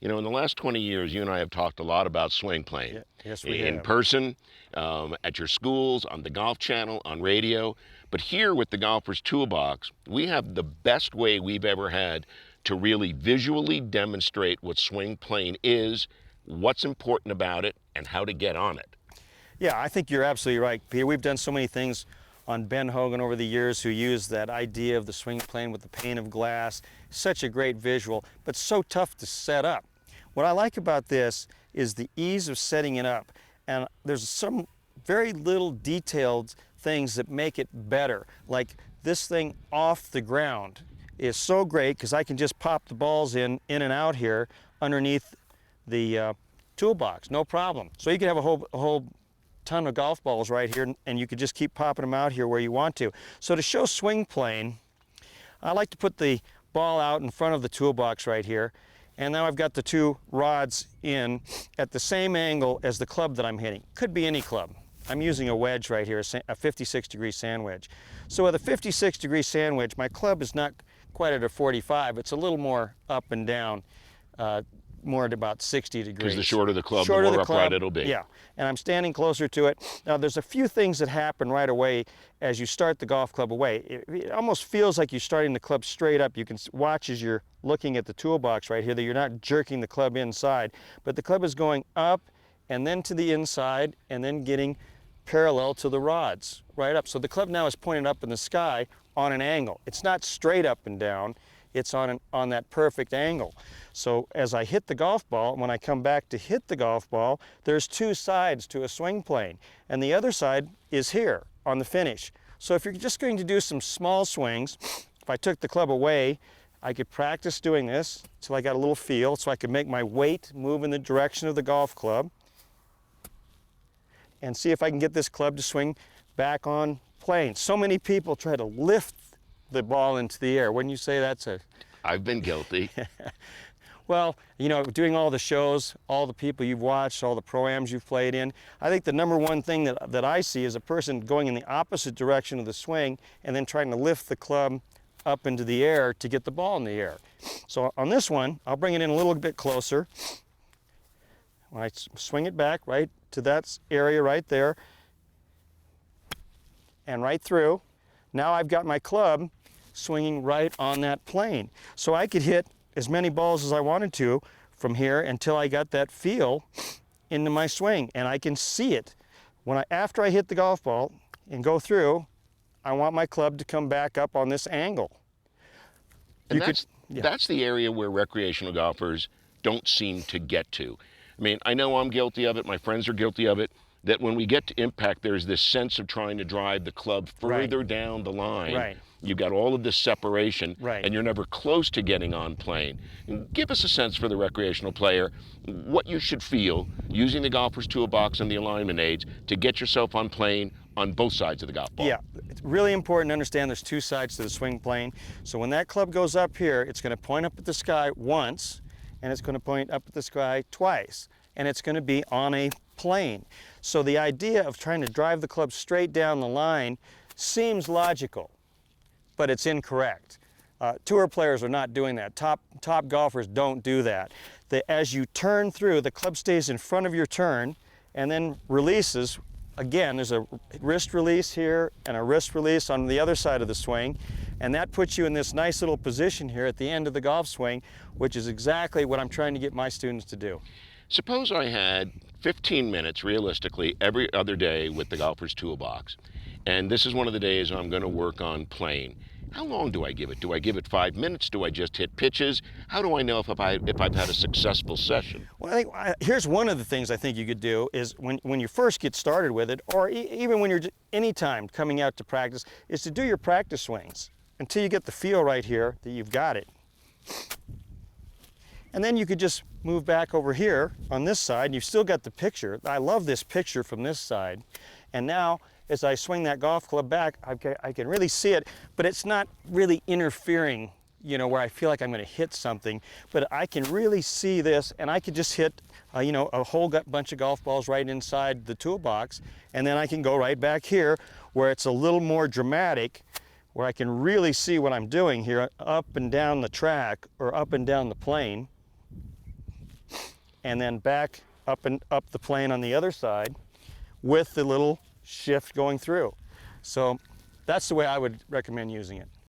You know, in the last 20 years, you and I have talked a lot about swing Yeah, playing yes, we in have. person, at your schools, on the Golf Channel, on radio. But here with the Golfer's Toolbox, we have the best way we've ever had to really visually demonstrate what swing playing is, what's important about it, and how to get on it. Yeah, I think you're absolutely right, Peter. We've done so many things on Ben Hogan over the years who used that idea of the swing plane with the pane of glass. Such a great visual, but so tough to set up. What I like about this is the ease of setting it up. And there's some very little detailed things that make it better. Like this thing off the ground is so great because I can just pop the balls in and out here underneath the toolbox, no problem. So you can have a whole ton of golf balls right here, and you could just keep popping them out here where you want to. So to show swing plane, I like to put the ball out in front of the toolbox right here, and now I've got the two rods in at the same angle as the club that I'm hitting. Could be any club. I'm using a wedge right here, a 56-degree sand wedge. So with a 56-degree sand wedge, my club is not quite at a 45. It's a little more up and down, more at about 60 degrees. Because the shorter the club, the Shorter more the upright club, it'll be. yeah, and I'm standing closer to it. Now there's a few things that happen right away as you start the golf club away. It almost feels like you're starting the club straight up. You can watch as you're looking at the toolbox right here that you're not jerking the club inside, but the club is going up and then to the inside and then getting parallel to the rods, right up. So the club now is pointed up in the sky on an angle. It's not straight up and down, it's on that perfect angle. So as I hit the golf ball, when I come back to hit the golf ball, there's two sides to a swing plane, and the other side is here on the finish. So if you're just going to do some small swings, if I took the club away, I could practice doing this until I got a little feel, so I could make my weight move in the direction of the golf club, and see if I can get this club to swing back on plane. So many people try to lift the ball into the air. Wouldn't you say that's a... I've been guilty. Well, you know, doing all the shows, all the people you've watched, all the pro-ams you've played in, I think the number one thing that I see is a person going in the opposite direction of the swing and then trying to lift the club up into the air to get the ball in the air. So on this one, I'll bring it in a little bit closer. When I swing it back right to that area right there and right through, now I've got my club swinging right on that plane. So I could hit as many balls as I wanted to from here until I got that feel into my swing, and I can see it. After I hit the golf ball and go through, I want my club to come back up on this angle. And that's the area where recreational golfers don't seem to get to. I mean, I know I'm guilty of it, my friends are guilty of it, that when we get to impact, there's this sense of trying to drive the club further down the line. Right. You've got all of this separation, Right. and you're never close to getting on plane. Give us a sense for the recreational player, what you should feel using the golfer's toolbox and the alignment aids to get yourself on plane on both sides of the golf ball. Yeah, it's really important to understand there's two sides to the swing plane. So when that club goes up here, it's going to point up at the sky once, and it's going to point up at the sky twice, and it's going to be on a plane. So the idea of trying to drive the club straight down the line seems logical, but it's incorrect. Tour players are not doing that. Top golfers don't do that. As you turn through, the club stays in front of your turn and then releases. Again, there's a wrist release here and a wrist release on the other side of the swing, and that puts you in this nice little position here at the end of the golf swing, which is exactly what I'm trying to get my students to do. Suppose I had 15 minutes, realistically, every other day with the golfer's toolbox, and this is one of the days I'm going to work on plane. How long do I give it? Do I give it 5 minutes? Do I just hit pitches? How do I know if I've had a successful session? Well, here's one of the things I think you could do is when you first get started with it, or even when you're anytime coming out to practice, is to do your practice swings until you get the feel right here that you've got it. And then you could just move back over here on this side, and you've still got the picture. I love this picture from this side. And now, as I swing that golf club back, I can really see it, but it's not really interfering, you know, where I feel like I'm going to hit something. But I can really see this, and I could just hit, you know, a whole bunch of golf balls right inside the toolbox, and then I can go right back here where it's a little more dramatic, where I can really see what I'm doing here up and down the track or up and down the plane. and then back up and up the plane on the other side with the little shift going through. So that's the way I would recommend using it.